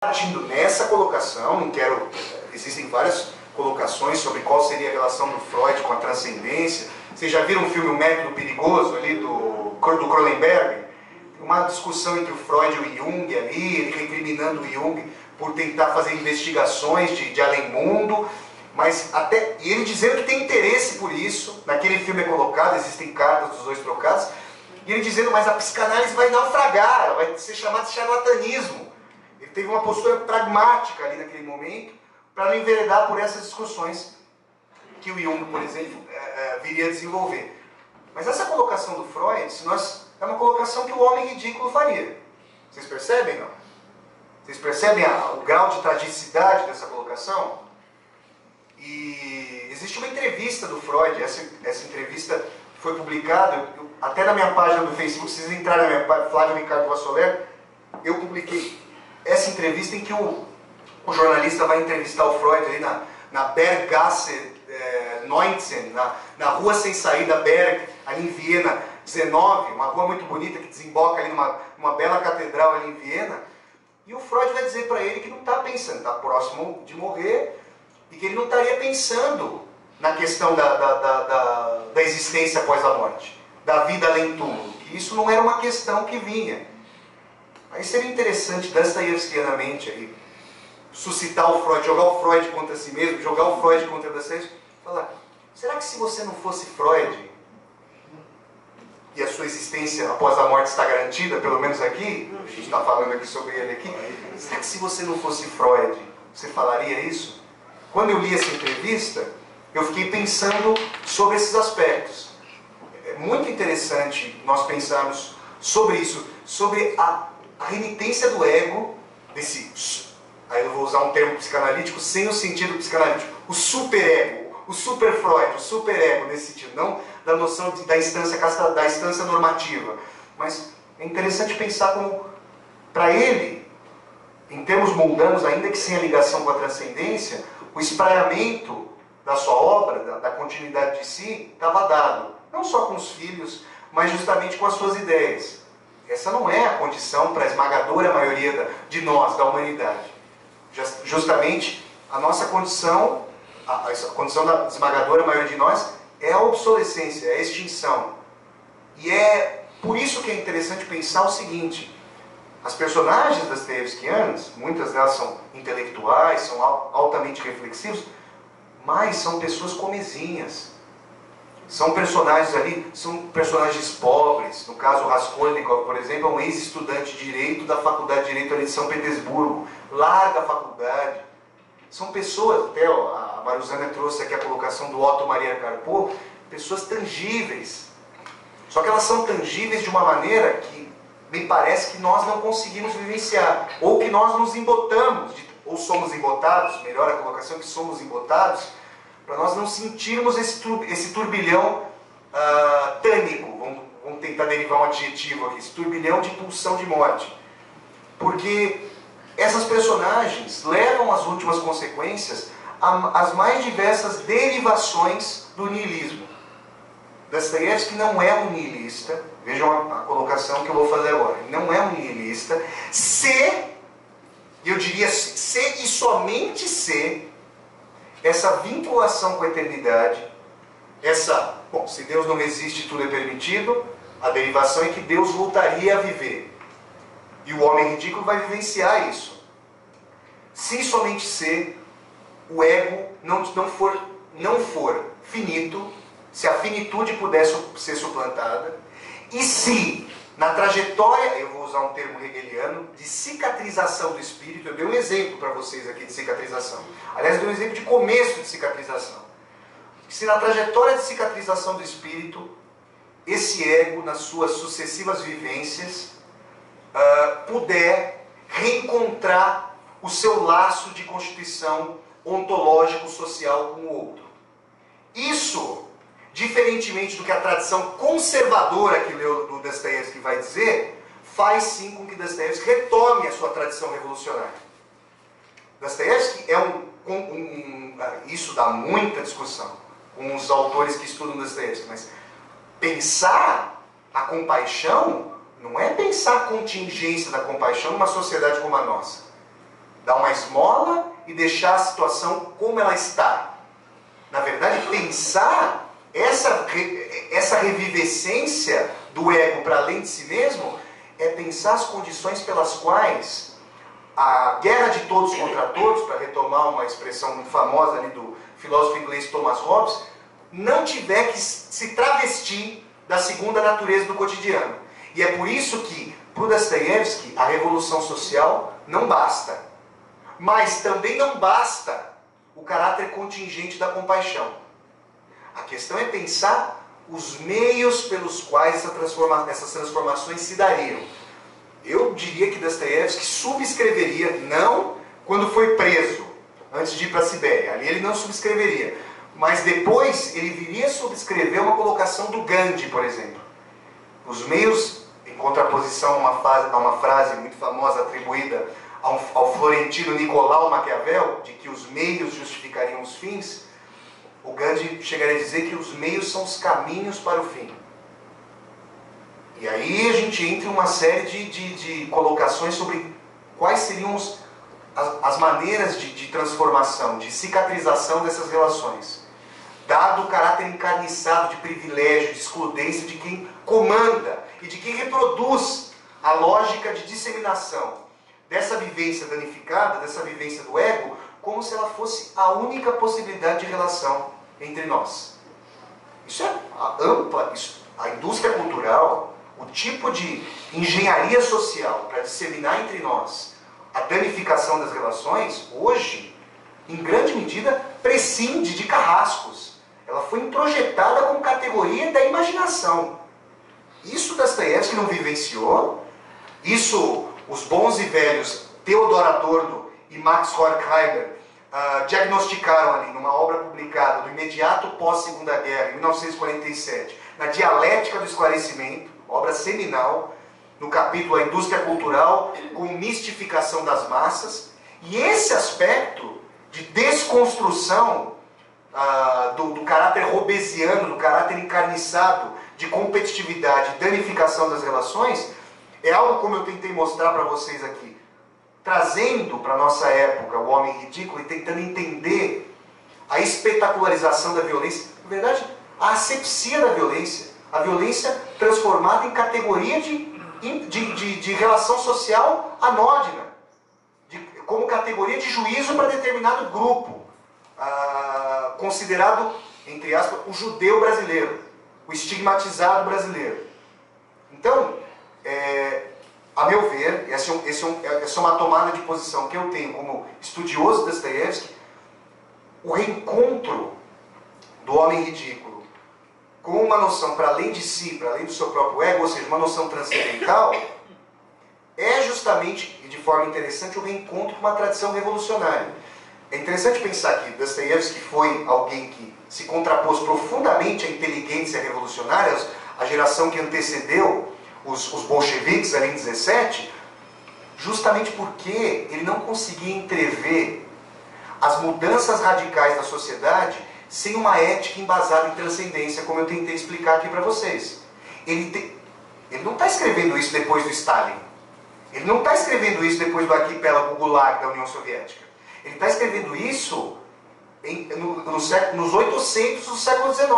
partindo nessa colocação, não quero... Existem várias colocações sobre qual seria a relação do Freud com a transcendência. Vocês já viram o filme O Método Perigoso, ali, do Cronenberg? Uma discussão entre o Freud e o Jung ali, ele recriminando o Jung por tentar fazer investigações de além-mundo, mas até, e ele dizendo que tem interesse por isso. Naquele filme é colocado, existem cartas dos dois trocados, e ele dizendo, mas a psicanálise vai naufragar, vai ser chamada de charlatanismo. Ele teve uma postura pragmática ali naquele momento, para não enveredar por essas discussões que o Jung, por exemplo, viria a desenvolver. Mas essa colocação do Freud, é uma colocação que o homem ridículo faria. Vocês percebem, não? Vocês percebem o grau de tragicidade dessa colocação? E existe uma entrevista do Freud, essa entrevista foi publicada, até na minha página do Facebook, se vocês entrarem na minha página, Flávio Ricardo Vassoler, eu publiquei essa entrevista em que o jornalista vai entrevistar o Freud ali na Berggasse 19, na rua sem saída Berg, ali em Viena, 19, uma rua muito bonita que desemboca ali numa bela catedral ali em Viena. E o Freud vai dizer para ele que não está pensando, está próximo de morrer, e que ele não estaria pensando na questão da existência após a morte, da vida além túmulo, que isso não era uma questão que vinha. Aí seria interessante, dostoievskianamente, aí, suscitar o Freud, jogar o Freud contra si mesmo, jogar o Freud contra Dostoiévski, falar, será que se você não fosse Freud, e a sua existência após a morte está garantida, pelo menos aqui, a gente está falando aqui sobre ele aqui, será que se você não fosse Freud, você falaria isso? Quando eu li essa entrevista, eu fiquei pensando sobre esses aspectos. É muito interessante nós pensarmos sobre isso, sobre a renitência do ego, aí eu vou usar um termo psicanalítico sem o sentido psicanalítico, o superego, o super Freud, o superego nesse sentido, não da noção da instância normativa. Mas é interessante pensar como, para ele, em termos mundanos, ainda que sem a ligação com a transcendência, o espraiamento da sua obra, da continuidade de si, estava dado. Não só com os filhos, mas justamente com as suas ideias. Essa não é a condição para a esmagadora maioria de nós, da humanidade. Justamente, a nossa condição, a condição da esmagadora maioria de nós, é a obsolescência, é a extinção. E é por isso que é interessante pensar o seguinte: as personagens dostoievskianas, muitas delas são intelectuais, são altamente reflexivos, mas são pessoas comezinhas. São personagens ali, são personagens pobres. No caso, Raskolnikov, por exemplo, é um ex-estudante de Direito da Faculdade de Direito ali de São Petersburgo. Larga a faculdade. São pessoas, até a Maruzana trouxe aqui a colocação do Otto Maria Karpov, pessoas tangíveis. Só que elas são tangíveis de uma maneira que me parece que nós não conseguimos vivenciar. Ou que nós nos embotamos, ou somos embotados, melhor a colocação, que somos embotados, para nós não sentirmos esse turbilhão tânico, vamos tentar derivar um adjetivo aqui, esse turbilhão de pulsão de morte. Porque essas personagens levam às últimas consequências as mais diversas derivações do niilismo. Dostoiévski não é um niilista, vejam a colocação que eu vou fazer agora, ele não é um niilista, eu diria se e somente se essa vinculação com a eternidade, se Deus não existe, tudo é permitido, a derivação é que Deus voltaria a viver. E o homem ridículo vai vivenciar isso. Se somente se o ego não for finito, se a finitude pudesse ser suplantada, e se na trajetória, eu vou usar um termo hegeliano, de cicatrização do espírito, eu dei um exemplo para vocês aqui de cicatrização. Aliás, eu dei um exemplo de começo de cicatrização. Se na trajetória de cicatrização do espírito, esse ego, nas suas sucessivas vivências, puder reencontrar o seu laço de constituição ontológico-social com o outro. Isso, diferentemente do que a tradição conservadora que o Dostoiévski vai dizer, faz sim com que Dostoiévski retome a sua tradição revolucionária. Dostoiévski isso dá muita discussão com os autores que estudam Dostoiévski, mas pensar a compaixão não é pensar a contingência da compaixão numa sociedade como a nossa. dar uma esmola e deixar a situação como ela está. Na verdade, pensar essa revivescência do ego para além de si mesmo é pensar as condições pelas quais a guerra de todos contra todos, para retomar uma expressão muito famosa ali do filósofo inglês Thomas Hobbes, não tiver que se travestir da segunda natureza do cotidiano. E é por isso que, para o Dostoiévski, a revolução social não basta. Mas também não basta o caráter contingente da compaixão. A questão é pensar os meios pelos quais essas transformações se dariam. Eu diria que Dostoiévski subscreveria, não quando foi preso, antes de ir para a Sibéria. Ali ele não subscreveria. Mas depois ele viria a subscrever uma colocação do Gandhi, por exemplo. Os meios, em contraposição a uma frase muito famosa atribuída ao florentino Nicolau Maquiavel, de que os meios justificariam os fins, o Gandhi chegaria a dizer que os meios são os caminhos para o fim. E aí a gente entra em uma série de colocações sobre quais seriam as maneiras de transformação, de cicatrização dessas relações. Dado o caráter encarniçado de privilégio, de excludência de quem comanda e de quem reproduz a lógica de disseminação dessa vivência danificada, dessa vivência do ego, como se ela fosse a única possibilidade de relação entre nós. Isso é ampla, a indústria cultural, o tipo de engenharia social para disseminar entre nós a danificação das relações, hoje, em grande medida, prescinde de carrascos. Ela foi introjetada como categoria da imaginação. Isso Dostoiévski não vivenciou, isso os bons e velhos Theodor Adorno e Max Horkheimer diagnosticaram ali numa obra publicada do imediato pós-Segunda Guerra, em 1947, na Dialética do Esclarecimento, obra seminal, no capítulo A Indústria Cultural com Mistificação das Massas. E esse aspecto de desconstrução do caráter hobbesiano, do caráter encarniçado de competitividade e danificação das relações, é algo, como eu tentei mostrar para vocês aqui, trazendo para a nossa época o homem ridículo e tentando entender a espetacularização da violência, na verdade, a asepsia da violência, a violência transformada em categoria de relação social anódina, como categoria de juízo para determinado grupo, considerado, entre aspas, o judeu brasileiro, o estigmatizado brasileiro. Então, a meu ver, essa é uma tomada de posição que eu tenho como estudioso de Dostoiévski, o reencontro do homem ridículo com uma noção para além de si, para além do seu próprio ego, ou seja, uma noção transcendental, é justamente, e de forma interessante, o reencontro com uma tradição revolucionária. É interessante pensar que Dostoiévski foi alguém que se contrapôs profundamente à inteligência revolucionária, a geração que antecedeu os bolcheviques ali em 17, justamente porque ele não conseguia entrever as mudanças radicais da sociedade sem uma ética embasada em transcendência, como eu tentei explicar aqui para vocês. Ele não está escrevendo isso depois do Stalin. Ele não está escrevendo isso depois do arquipélago Gulag da União Soviética. Ele está escrevendo isso nos 800 do século XIX.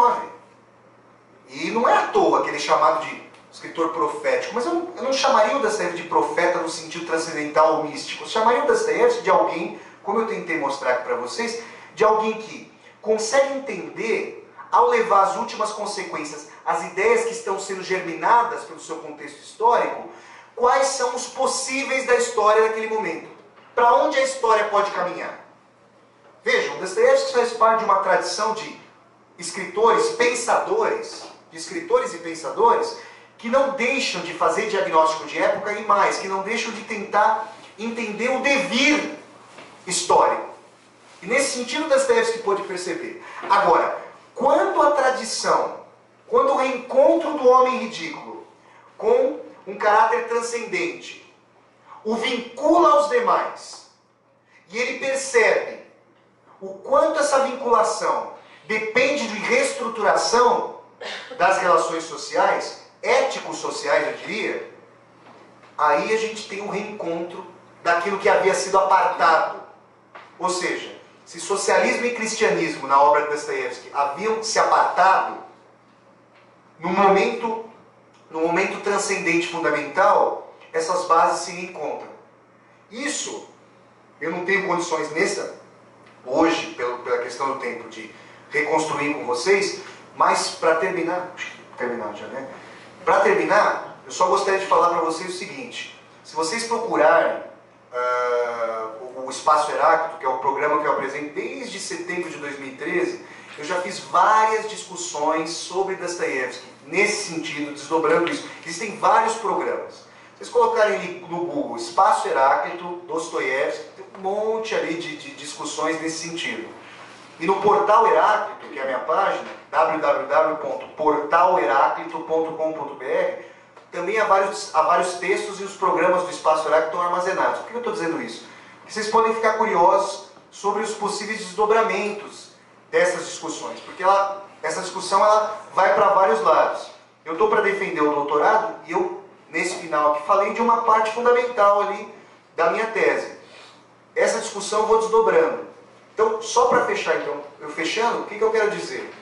E não é à toa que ele é chamado de escritor profético, mas eu não chamaria o Dostoiévski de profeta no sentido transcendental ou místico. Eu chamaria o Dostoiévski de alguém, como eu tentei mostrar aqui para vocês, de alguém que consegue entender, ao levar às últimas consequências as ideias que estão sendo germinadas pelo seu contexto histórico, quais são os possíveis da história naquele momento. Para onde a história pode caminhar? Vejam, Dostoiévski faz parte de uma tradição de escritores, pensadores, que não deixam de fazer diagnóstico de época e mais, que não deixam de tentar entender o devir histórico. E nesse sentido, Dostoiévski pôde perceber. Agora, quando a tradição, quando o reencontro do homem ridículo com um caráter transcendente o vincula aos demais, e ele percebe o quanto essa vinculação depende de reestruturação das relações sociais, éticos-sociais, eu diria, aí a gente tem um reencontro daquilo que havia sido apartado. Ou seja, se socialismo e cristianismo, na obra de Dostoiévski, haviam se apartado, no momento transcendente fundamental, essas bases se encontram. Isso, eu não tenho condições hoje, pela questão do tempo, de reconstruir com vocês, mas para terminar já, né? Para terminar, eu só gostaria de falar para vocês o seguinte: se vocês procurarem o Espaço Heráclito, que é o programa que eu apresento desde setembro de 2013, eu já fiz várias discussões sobre Dostoiévski, nesse sentido, desdobrando isso. Existem vários programas. Se vocês colocarem ali no Google Espaço Heráclito, Dostoiévski, tem um monte ali de discussões nesse sentido. E no Portal Heráclito, que é a minha página, www.portalheráclito.com.br, também há vários textos, e os programas do Espaço Heráclito estão armazenados. Por que eu estou dizendo isso? Porque vocês podem ficar curiosos sobre os possíveis desdobramentos dessas discussões, porque essa discussão vai para vários lados. Eu estou para defender o doutorado, e eu, nesse final aqui, falei de uma parte fundamental ali da minha tese. Essa discussão eu vou desdobrando. Então, só para fechar, eu fechando, o que eu quero dizer?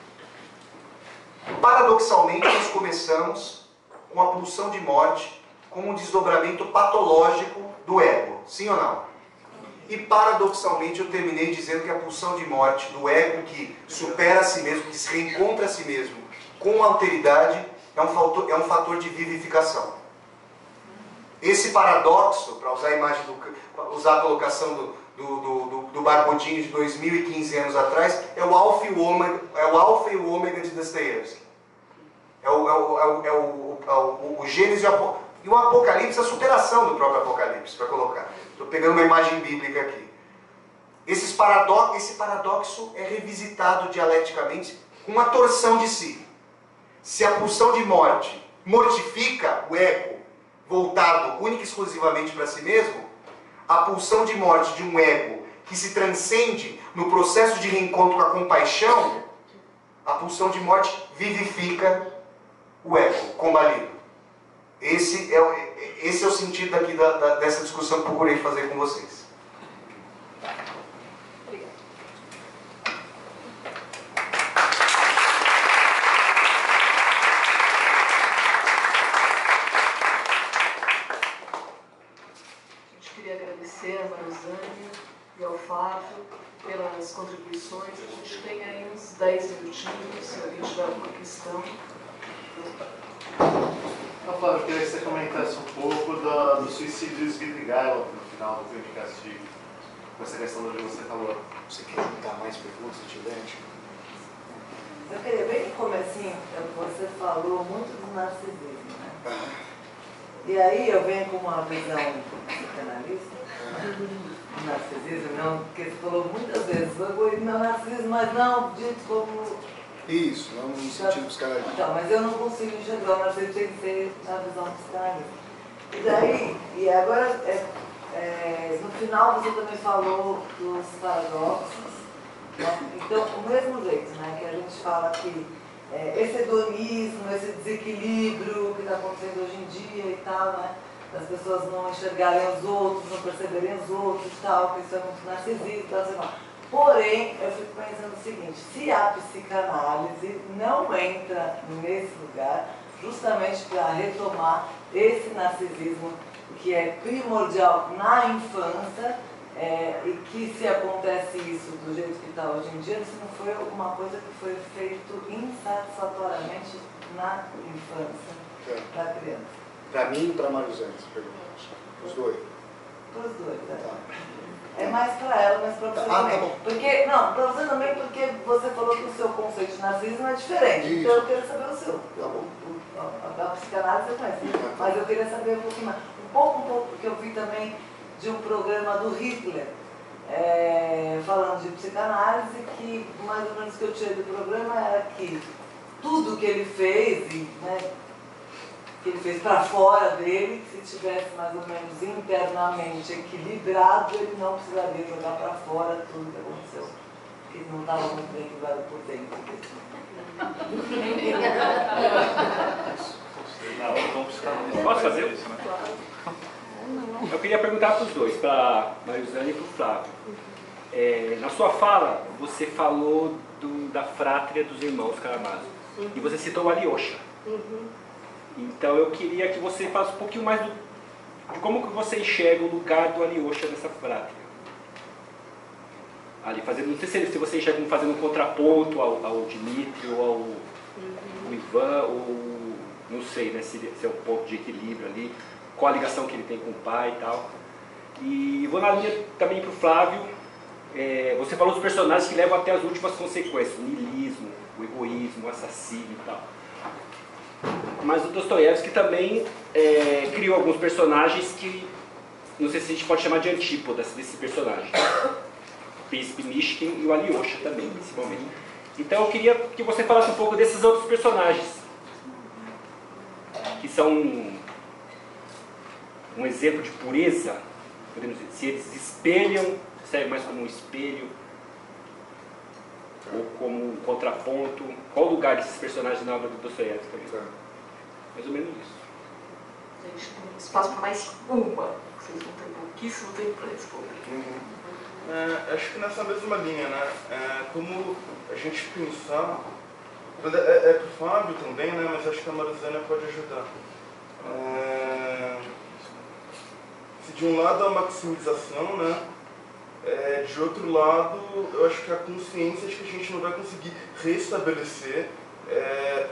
Paradoxalmente, nós começamos com a pulsão de morte como um desdobramento patológico do ego. Sim ou não? E paradoxalmente eu terminei dizendo que a pulsão de morte do ego que supera a si mesmo, que se reencontra a si mesmo com alteridade, é um fator de vivificação. Esse paradoxo, para usar a imagem usar a colocação do Barbodinho de 2015 anos atrás, é o alfa e o ômega de Dostoiévski. É o Gênesis e o Apocalipse, a superação do próprio Apocalipse, para colocar. Estou pegando uma imagem bíblica aqui. Esse paradoxo é revisitado dialeticamente com uma torção de si. Se a pulsão de morte mortifica o ego, voltado única e exclusivamente para si mesmo, a pulsão de morte de um ego que se transcende no processo de reencontro com a compaixão, a pulsão de morte vivifica o ego combalido. Esse é o sentido aqui dessa discussão que procurei fazer com vocês. Agradecer a Maruzânia e ao Fábio pelas contribuições. A gente tem aí uns 10 minutinhos, se alguém tiver alguma questão. Fábio, eu queria que você comentasse um pouco do suicídio de Svidrigailov no final do filme de Castigo, com essa questão do que você falou. Você quer juntar mais perguntas, se tiver? Eu queria bem no comecinho, você falou muito do narcisismo, né? E aí eu venho com uma visão psicanalista, do narcisismo, não, porque você falou muitas vezes, o meu narcisismo, mas não dito como... Isso, não no sentido psicanalista. Então, mas eu não consigo enxergar o narcisismo, tem que ser na visão psicanalista. E daí, e agora, no final você também falou dos paradoxos, né? Então, do mesmo jeito, né, que a gente fala que esse hedonismo, esse desequilíbrio que está acontecendo hoje em dia e tal, né? Das pessoas não enxergarem os outros, não perceberem os outros e tal, que isso é muito narcisismo, tal, sei lá. Porém, eu fico pensando o seguinte: se a psicanálise não entra nesse lugar, justamente para retomar esse narcisismo que é primordial na infância, e que se acontece isso do jeito que está hoje em dia, isso não foi alguma coisa que foi feito insatisfatoriamente na infância da criança. Para mim e para a Maruzânia, você pergunta? Os dois? Para os dois, né? Tá. É mais para ela, mas para você também. Tá bom. Porque, não, para você também, porque você falou que o seu conceito de narcisismo é diferente. Isso. Então eu queria saber o seu. Tá bom. A psicanálise eu conheço, mas eu queria saber um pouquinho mais. Um pouco, porque eu vi também de um programa do Hitler, falando de psicanálise, que mais ou menos o que eu tirei do programa era que tudo que ele fez, né, que ele fez para fora dele, se tivesse mais ou menos internamente equilibrado, ele não precisaria jogar para fora tudo que aconteceu, porque não estava muito bem equilibrado por dentro. Não, vamos ficar. Posso fazer isso, né? Eu queria perguntar para os dois, para a Marizane e para o Flávio. Na sua fala, você falou da frátria dos irmãos Karamazov. E você citou o Alyosha. Então eu queria que você falasse um pouquinho mais de como que você enxerga o lugar do Alyosha nessa frátria. Ali, não sei se você enxerga como fazendo um contraponto ao Dmitry ou ao Ivan, ou não sei, né, se é um ponto de equilíbrio ali, qual a ligação que ele tem com o pai e tal. E vou na linha também para o Flávio. Você falou dos personagens que levam até as últimas consequências, o niilismo, o egoísmo, o assassino e tal. Mas o Dostoiévski também criou alguns personagens que, não sei se a gente pode chamar de antípodas desse personagem. O Príncipe Mishkin e o Alyosha também, principalmente. Então eu queria que você falasse um pouco desses outros personagens, que são um exemplo de pureza, podemos dizer, se eles espelham, serve mais como um espelho, ou como um contraponto. Qual o lugar desses personagens na obra do Dostoiévski também? Mais ou menos isso. Gente, tem espaço para mais uma. Vocês não têm pouquíssimo tempo para responder. Acho que nessa mesma linha, né? Como a gente pensar... É para o Fábio também, né? Mas acho que a Marizane pode ajudar. Se de um lado a maximização, né? De outro lado, eu acho que a consciência de que a gente não vai conseguir restabelecer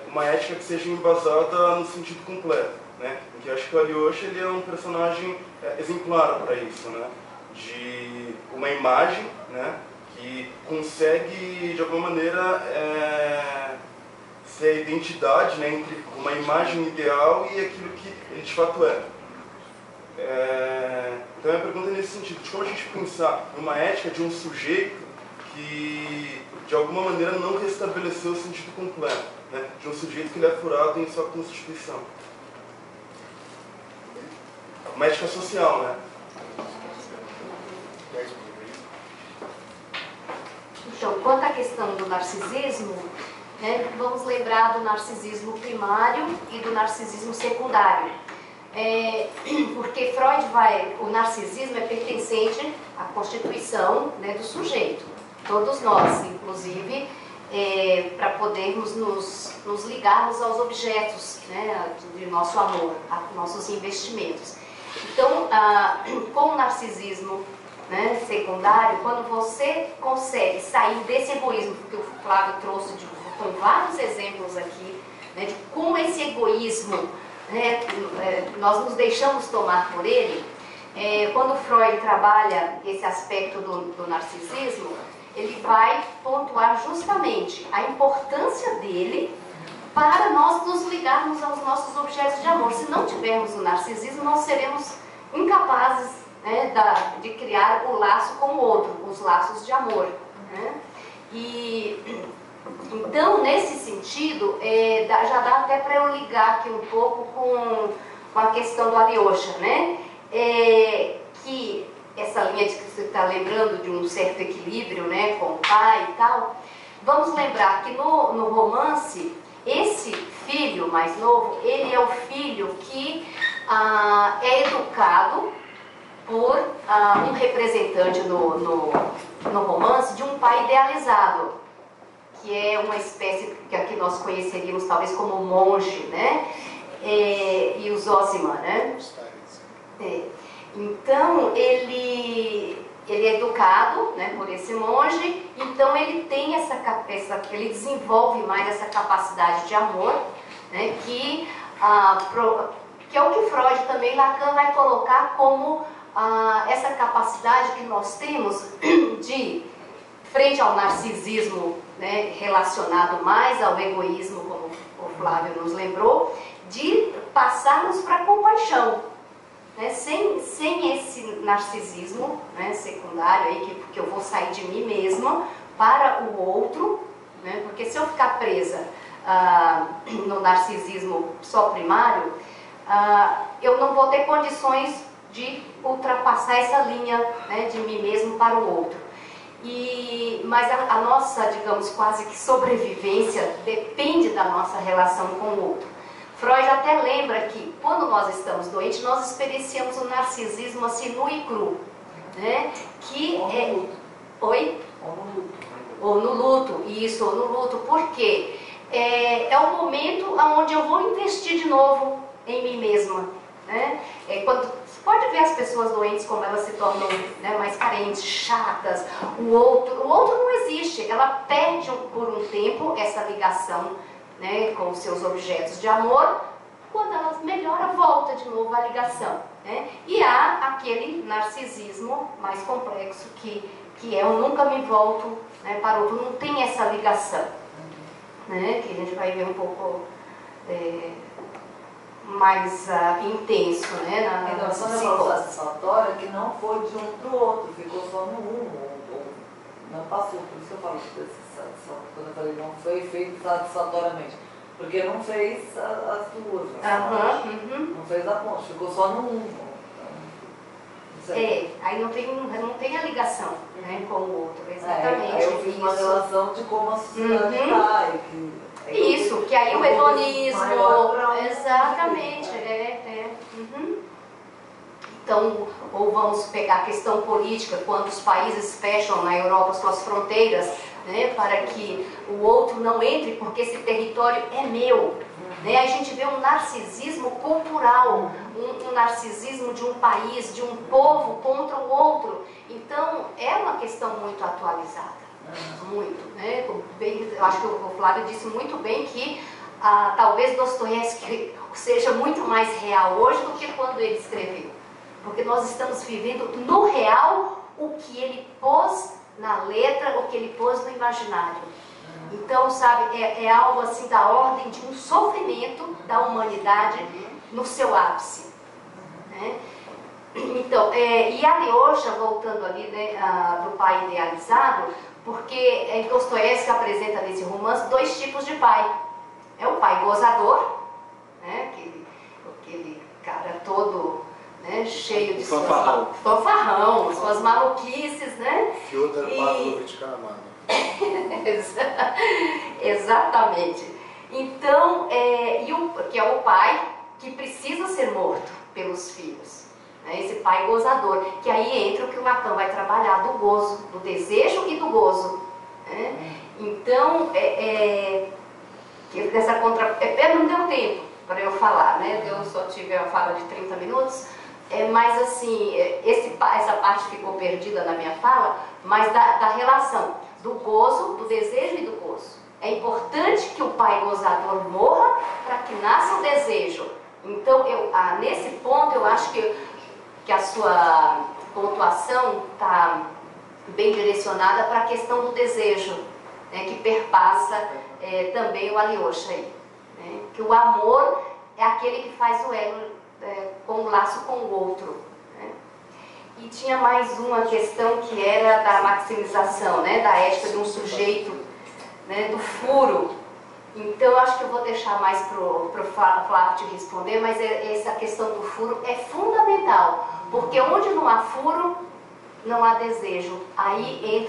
uma ética que seja embasada no sentido completo, né? Porque eu acho que o Alyosha ele é um personagem exemplar para isso, né? De uma imagem, né? Que consegue de alguma maneira ser a identidade, né? Entre uma imagem ideal e aquilo que ele de fato é. Então a pergunta é nesse sentido, de como a gente pensar numa ética de um sujeito que de alguma maneira não restabeleceu o sentido completo, né? De um sujeito que ele é furado em sua constituição. Uma ética social, né? Então, quanto à questão do narcisismo, né, vamos lembrar do narcisismo primário e do narcisismo secundário. Porque o narcisismo é pertencente à constituição, né, do sujeito. Todos nós, inclusive, para podermos nos ligarmos aos objetos, né, de nosso amor, a nossos investimentos. Então, com o narcisismo, né, secundário, quando você consegue sair desse egoísmo, porque o Flávio trouxe com vários exemplos aqui, né, de como esse egoísmo, né, nós nos deixamos tomar por ele. Quando Freud trabalha esse aspecto do narcisismo, ele vai pontuar justamente a importância dele para nós nos ligarmos aos nossos objetos de amor. Se não tivermos o narcisismo, nós seremos incapazes, né, de criar o laço com o outro, os laços de amor, né? E então, nesse sentido, já dá até para eu ligar aqui um pouco com a questão do Alyosha, né? Que essa linha de que você está lembrando de um certo equilíbrio, né, com o pai e tal. Vamos lembrar que no romance, esse filho mais novo, ele é o filho que é educado por um representante no romance de um pai idealizado, que é uma espécie que aqui nós conheceríamos talvez como monge, né? E o Zosima, né? Então ele é educado, né, por esse monge, então ele tem ele desenvolve mais essa capacidade de amor, né, que é o que Freud também, Lacan vai colocar como essa capacidade que nós temos de, frente ao narcisismo, né, relacionado mais ao egoísmo, como o Flávio nos lembrou, de passarmos para a compaixão. Né, sem esse narcisismo, né, secundário, aí, que eu vou sair de mim mesma para o outro, né, porque se eu ficar presa no narcisismo só primário, eu não vou ter condições de ultrapassar essa linha, né, de mim mesmo para o outro. Mas a nossa, digamos, quase que sobrevivência depende da nossa relação com o outro. Freud até lembra que quando nós estamos doentes, nós experienciamos o narcisismo assim nu e cru, né? Que é... Oi? Ou no luto, isso, ou no luto, porque é o momento onde eu vou investir de novo em mim mesma, né? Quando pode ver as pessoas doentes como elas se tornam, né, mais carentes, chatas, o outro não existe, ela perde por um tempo essa ligação, né, com os seus objetos de amor. Quando ela melhora, volta de novo à ligação, né? E há aquele narcisismo mais complexo que eu nunca me volto, né, para outro, não tem essa ligação, né, que a gente vai ver um pouco mais intenso, né, na relação satisfatória que não foi de um para o outro, ficou só no ou não passou, por isso que eu falo quando eu falei não foi feito satisfatoriamente, porque não fez as duas, não fez a ponte, ficou só no aí não tem a ligação, né, com o outro, exatamente. Aí eu fiz uma relação de como a sociedade está. Isso, que aí o hedonismo, exatamente, Então, ou vamos pegar a questão política, quando os países fecham na Europa suas fronteiras, né, para que o outro não entre, porque esse território é meu. Né? A gente vê um narcisismo cultural, um narcisismo de um país, de um povo contra o outro. Então, é uma questão muito atualizada. Muito, né? Eu acho que o Flávio disse muito bem que talvez Dostoiévski seja muito mais real hoje do que quando ele escreveu. Porque nós estamos vivendo no real o que ele pôs na letra, o que ele pôs no imaginário. Então, sabe, é algo assim da ordem de um sofrimento da humanidade no seu ápice. Né? Então, e a Alyosha, voltando ali, né, do pai idealizado, porque Dostoiévski apresenta nesse romance dois tipos de pai. É o pai gozador, né, aquele cara todo, né, cheio de fanfarrão, suas maluquices, né? Fyodor Pavlovich Karamazov. Exatamente. Então, que é o pai que precisa ser morto pelos filhos. Né? Esse pai gozador, que aí entra o que o Lacan vai trabalhar, do gozo, do desejo e do gozo. Né? Então, não deu tempo para eu falar, né? Eu só tive a fala de 30 minutos, mas assim, essa parte ficou perdida na minha fala, mas da relação do gozo, do desejo e do gozo. É importante que o pai gozador morra para que nasça o desejo. Então, nesse ponto, eu acho que a sua pontuação está bem direcionada para a questão do desejo, né, que perpassa também o Alyosha aí. Né, que o amor é aquele que faz o elo com o laço com o outro. Né. E tinha mais uma questão que era da maximização, né, da ética de um sujeito, né, do furo. Então, eu acho que eu vou deixar mais para o Flávio te responder, mas essa questão do furo é fundamental, porque onde não há furo, não há desejo. Aí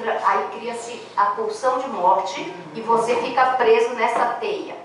cria-se a pulsão de morte e você fica preso nessa teia.